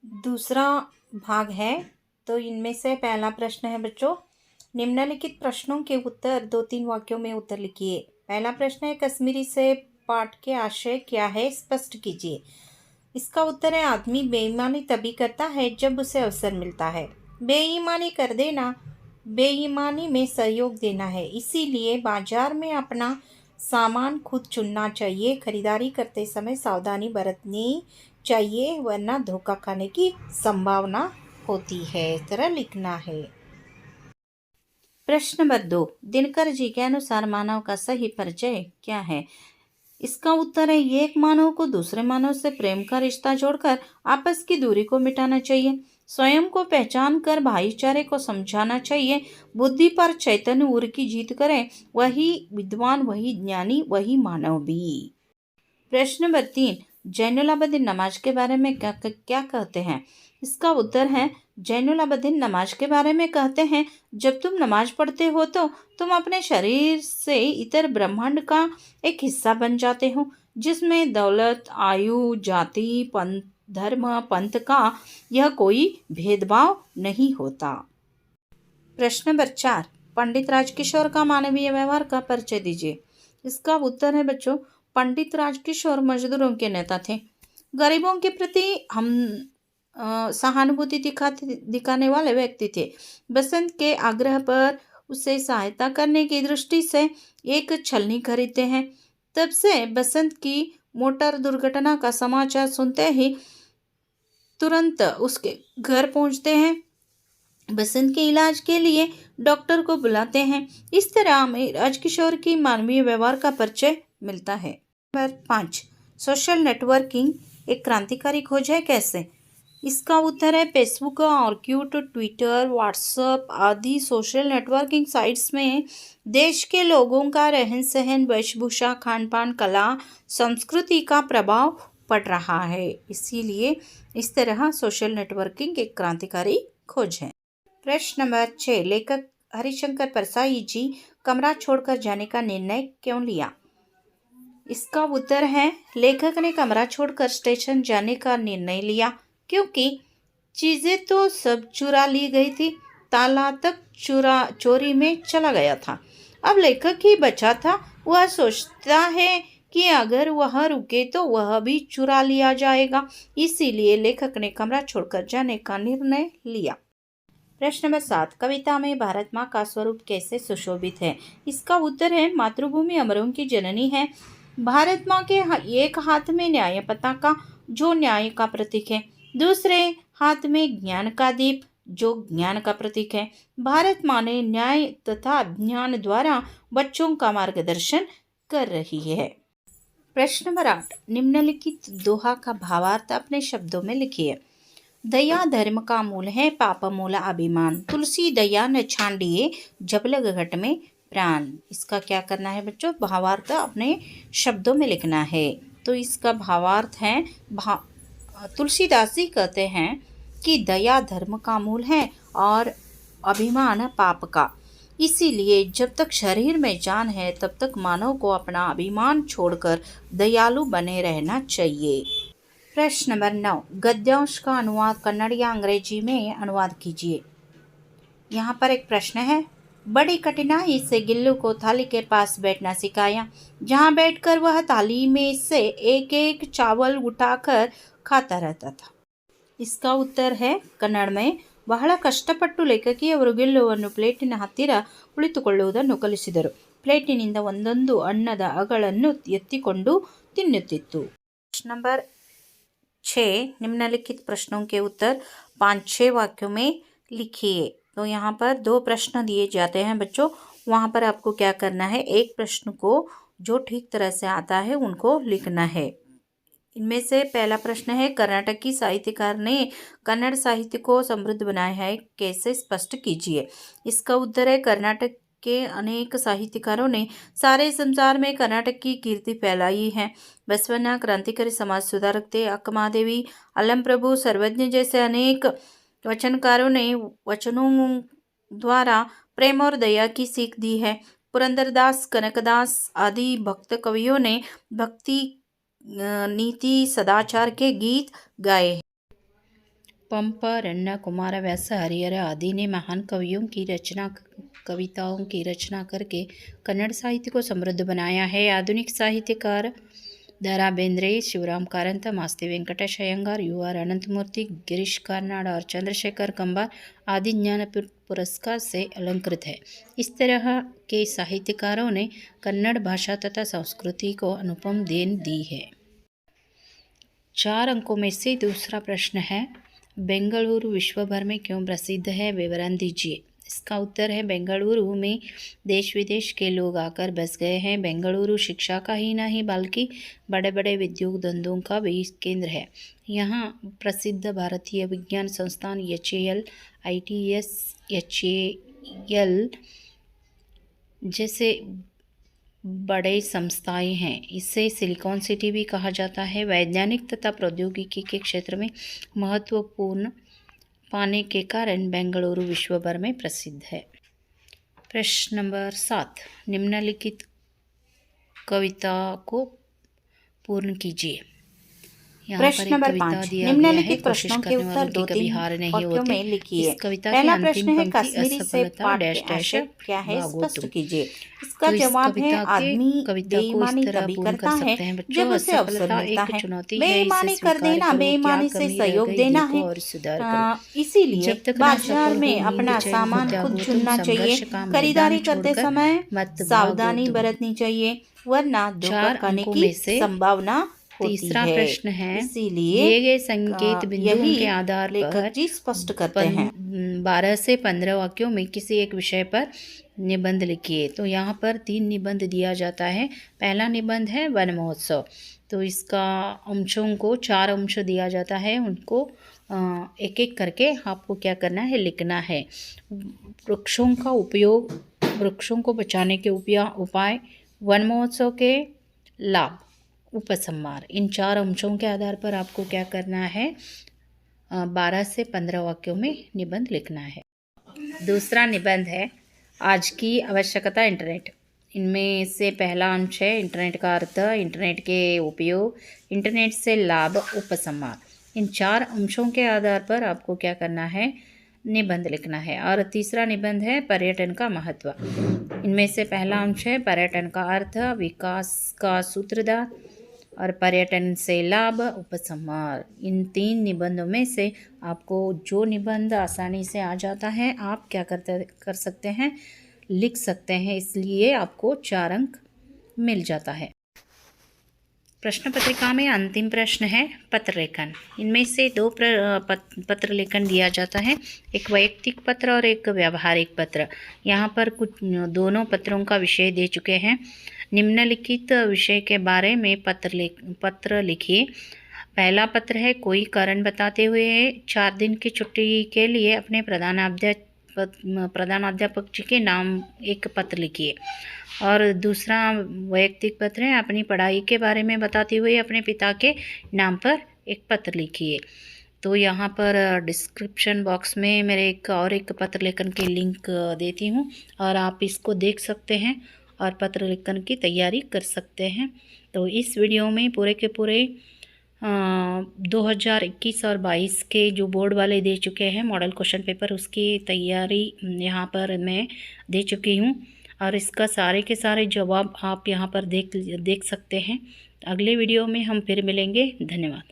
दूसरा भाग है। तो इनमें से पहला प्रश्न है बच्चों, निम्नलिखित प्रश्नों के उत्तर 2-3 वाक्यों में उत्तर लिखिए। पहला प्रश्न है, कश्मीरी से पाठ के आशय क्या है, स्पष्ट कीजिए। इसका उत्तर है, आदमी बेईमानी तभी करता है जब उसे अवसर मिलता है। बेईमानी कर देना बेईमानी में सहयोग देना है। इसीलिए बाजार में अपना सामान खुद चुनना चाहिए। खरीदारी करते समय सावधानी बरतनी चाहिए, वरना धोखा खाने की संभावना होती है। इस तरह लिखना है। प्रश्न नंबर 2, दिनकर जी के अनुसार मानव का सही परिचय क्या है। इसका उत्तर है, एक मानव को दूसरे मानव से प्रेम का रिश्ता जोड़कर आपस की दूरी को मिटाना चाहिए। स्वयं को पहचान कर भाईचारे को समझाना चाहिए। बुद्धि पर चैतन्य उर की जीत करे, वही विद्वान, वही ज्ञानी, वही मानव भी। प्रश्न नंबर 3, जैनुल आबदीन नमाज के बारे में क्या कहते हैं। इसका उत्तर है, जैनुल आबदीन नमाज के बारे में कहते हैं, जब तुम नमाज पढ़ते हो तो तुम अपने शरीर से इतर ब्रह्मांड का एक हिस्सा बन जाते हो, जिसमें दौलत, आयु, जाति, पंथ, धर्म, पंथ का यह कोई भेदभाव नहीं होता। प्रश्न नंबर 4, पंडित राजकिशोर का मानवीय व्यवहार का परिचय दीजिए। इसका उत्तर है बच्चों, पंडित राजकिशोर मजदूरों के नेता थे। गरीबों के प्रति हम सहानुभूति दिखाने वाले व्यक्ति थे। बसंत के आग्रह पर उसे सहायता करने की दृष्टि से एक छलनी खरीदते हैं। तब से बसंत की मोटर दुर्घटना का समाचार सुनते ही तुरंत उसके घर पहुंचते हैं। बसंत के इलाज के लिए डॉक्टर को बुलाते हैं। इस तरह हमें राजकिशोर की मानवीय व्यवहार का परिचय मिलता है। नंबर 5, सोशल नेटवर्किंग एक क्रांतिकारी खोज है कैसे। इसका उत्तर है, फेसबुक, ऑर्क्यूट, ट्विटर, व्हाट्सएप आदि सोशल नेटवर्किंग साइट्स में देश के लोगों का रहन सहन, वेशभूषा, खान पान, कला, संस्कृति का प्रभाव पड़ रहा है। इसीलिए इस तरह सोशल नेटवर्किंग एक क्रांतिकारी खोज है। प्रश्न नंबर 6, लेखक हरिशंकर परसाई जी कमरा छोड़कर जाने का निर्णय क्यों लिया। इसका उत्तर है, लेखक ने कमरा छोड़कर स्टेशन जाने का निर्णय लिया क्योंकि चीजें तो सब चुरा ली गई थी, ताला तक चोरी में चला गया था। अब लेखक ही बचा था। वह सोचता है कि अगर वह रुके तो वह भी चुरा लिया जाएगा। इसीलिए लेखक ने कमरा छोड़कर जाने का निर्णय लिया। प्रश्न नंबर 7, कविता में भारत माँ का स्वरूप कैसे सुशोभित है। इसका उत्तर है, मातृभूमि अमरों की जननी है। भारत माँ के एक हाथ में न्याय पताका जो न्याय का प्रतीक है, दूसरे हाथ में ज्ञान का दीप जो ज्ञान का प्रतीक है। भारत माँ ने न्याय तथा ज्ञान द्वारा बच्चों का मार्गदर्शन कर रही है। प्रश्न नंबर 8, निम्नलिखित दोहा का भावार्थ अपने शब्दों में लिखिए। दया धर्म का मूल है, पाप मूल अभिमान। तुलसी दया न छांडिए, जब लग घट में प्राण। इसका क्या करना है बच्चों, भावार्थ अपने शब्दों में लिखना है। तो इसका भावार्थ है, तुलसीदास जी कहते हैं कि दया धर्म का मूल है और अभिमान पाप का। इसीलिए जब तक शरीर में जान है तब तक मानव को अपना अभिमान छोड़कर दयालु बने रहना चाहिए। प्रश्न नंबर 9, गद्यांश का अनुवाद कन्नड़ या अंग्रेजी में अनुवाद कीजिए। यहाँ पर एक प्रश्न है, बड़ी कठिनाई से गिल्लू को थाली के पास बैठना सिखाया, जहाँ बैठकर वह थाली में से एक एक चावल उठाकर खाता रहता था। इसका उत्तर है, ಕನ್ನಡ में ಬಹಳ ಕಷ್ಟಪಟ್ಟು ಲೇಖಕಿಯವರು ಗಿಲ್ಲುವನ್ನು ಪ್ಲೇಟಿನ ಹತ್ತಿರ ಕುಳಿತುಕೊಳ್ಳುವುದನ್ನು ಕಲಿಸಿದರು. ಪ್ಲೇಟಿನಿಂದ ಒಂದೊಂದು ಅನ್ನದ ಅಗಳನ್ನು ಎತ್ತಿಕೊಂಡು ತಿನ್ನುತ್ತಿತ್ತು। नंबर 6, निम्नलिखित प्रश्नों के उत्तर 5-6 वाक्यों में लिखिए। तो यहाँ पर 2 प्रश्न दिए जाते हैं बच्चों, वहाँ पर आपको क्या करना है, एक प्रश्न को जो ठीक तरह से आता है उनको लिखना है। इनमें से पहला प्रश्न है, कर्नाटकी साहित्यकार ने कन्नड़ साहित्य को समृद्ध बनाया है कैसे, स्पष्ट कीजिए। इसका उत्तर है, कर्नाटक के अनेक साहित्यकारों ने सारे संसार में कर्नाटक की कीर्ति फैलाई है। बसवण्ण, क्रांतिकारी समाज सुधारक थे। अक्कमादेवी, अलम प्रभु, सर्वज्ञ जैसे अनेक वचनकारों ने वचनों द्वारा प्रेम और दया की सीख दी है। पुरंदरदास, कनकदास आदि भक्त कवियों ने भक्ति, नीति, सदाचार के गीत गाए हैं। पंप, रन्न, कुमारव्यास, हरिहर आदि ने महान कविताओं की रचना करके कन्नड़ साहित्य को समृद्ध बनाया है। आधुनिक साहित्यकार द.रा. बेंद्रे, शिवराम कारंत, मास्ती वेंकटेश अयंगार, यू.आर. अनंतमूर्ति, गिरीश कार्नाड और चंद्रशेखर कंबार आदि ज्ञानपीठ पुरस्कार से अलंकृत है। इस तरह के साहित्यकारों ने कन्नड़ भाषा तथा संस्कृति को अनुपम देन दी है। 4 अंकों में से दूसरा प्रश्न है, बेंगलुरु विश्व भर में क्यों प्रसिद्ध है, विवरण दीजिए। इसका उत्तर है, बेंगलुरु में देश विदेश के लोग आकर बस गए हैं। बेंगलुरु शिक्षा का ही नहीं बल्कि बड़े बड़े उद्योग धंधों का भी केंद्र है। यहाँ प्रसिद्ध भारतीय विज्ञान संस्थान HAL, ITS, HAL जैसे बड़े संस्थाएं हैं। इसे सिलिकॉन सिटी भी कहा जाता है। वैज्ञानिक तथा प्रौद्योगिकी के क्षेत्र में महत्वपूर्ण पाने के कारण बेंगलुरु विश्व भर में प्रसिद्ध है। प्रश्न नंबर 7, निम्नलिखित कविता को पूर्ण कीजिए। प्रश्न नंबर 5, निम्नलिखित प्रश्नों के उत्तर 2-3 वाक्यों में लिखिए। पहला प्रश्न है, कश्मीरी सेब पाठ के आशय क्या है, स्पष्ट कीजिए। इसका जवाब है, आदमी बेईमानी तभी करता है जब उसे अवसर मिलता है। बेईमानी कर देना, बेईमानी से सहयोग देना है। इसीलिए बाजार में अपना सामान खुद चुनना चाहिए। खरीदारी करते समय सावधानी बरतनी चाहिए, वरना धोखा खाने की संभावना। तीसरा प्रश्न है, इसीलिए दिए गए संकेत बिंदुओं के आधार पर स्पष्ट करते हैं। 12 से 15 वाक्यों में किसी एक विषय पर निबंध लिखिए। तो यहाँ पर 3 निबंध दिया जाता है। पहला निबंध है वन महोत्सव। तो इसका अंशों को 4 अंश दिया जाता है, उनको एक एक करके आपको क्या करना है, लिखना है। वृक्षों का उपयोग, वृक्षों को बचाने के उपाय, वन महोत्सव के लाभ, उपसंहार। इन 4 अंशों के आधार पर आपको क्या करना है, 12 से 15 वाक्यों में निबंध लिखना है। दूसरा निबंध है, आज की आवश्यकता इंटरनेट। इनमें से पहला अंश है इंटरनेट का अर्थ, इंटरनेट के उपयोग, इंटरनेट से लाभ, उपसंहार। इन 4 अंशों के आधार पर आपको क्या करना है, निबंध लिखना है। और तीसरा निबंध है पर्यटन का महत्व। इनमें से पहला अंश है पर्यटन का अर्थ, विकास का सूत्रधार और पर्यटन से लाभ, उपसंहार। इन 3 निबंधों में से आपको जो निबंध आसानी से आ जाता है, आप क्या कर सकते हैं, लिख सकते हैं। इसलिए आपको 4 अंक मिल जाता है। प्रश्न पत्रिका में अंतिम प्रश्न है पत्र लेखन। इनमें से 2 पत्र लेखन दिया जाता है, एक वैयक्तिक पत्र और एक व्यावहारिक पत्र। यहाँ पर कुछ दोनों पत्रों का विषय दे चुके हैं। निम्नलिखित विषय के बारे में पत्र लिखिए। पहला पत्र है, कोई कारण बताते हुए 4 दिन की छुट्टी के लिए अपने प्रधानाध्यापक जी के नाम एक पत्र लिखिए। और दूसरा वैयक्तिक पत्र है, अपनी पढ़ाई के बारे में बताते हुए अपने पिता के नाम पर एक पत्र लिखिए। तो यहाँ पर डिस्क्रिप्शन बॉक्स में मेरे एक पत्र लेखन के लिंक देती हूँ, और आप इसको देख सकते हैं और पत्र लेखन की तैयारी कर सकते हैं। तो इस वीडियो में पूरे के पूरे 2021 और 22 के जो बोर्ड वाले दे चुके हैं मॉडल क्वेश्चन पेपर, उसकी तैयारी यहाँ पर मैं दे चुकी हूँ, और इसका सारे के सारे जवाब आप यहाँ पर देख सकते हैं। अगले वीडियो में हम फिर मिलेंगे। धन्यवाद।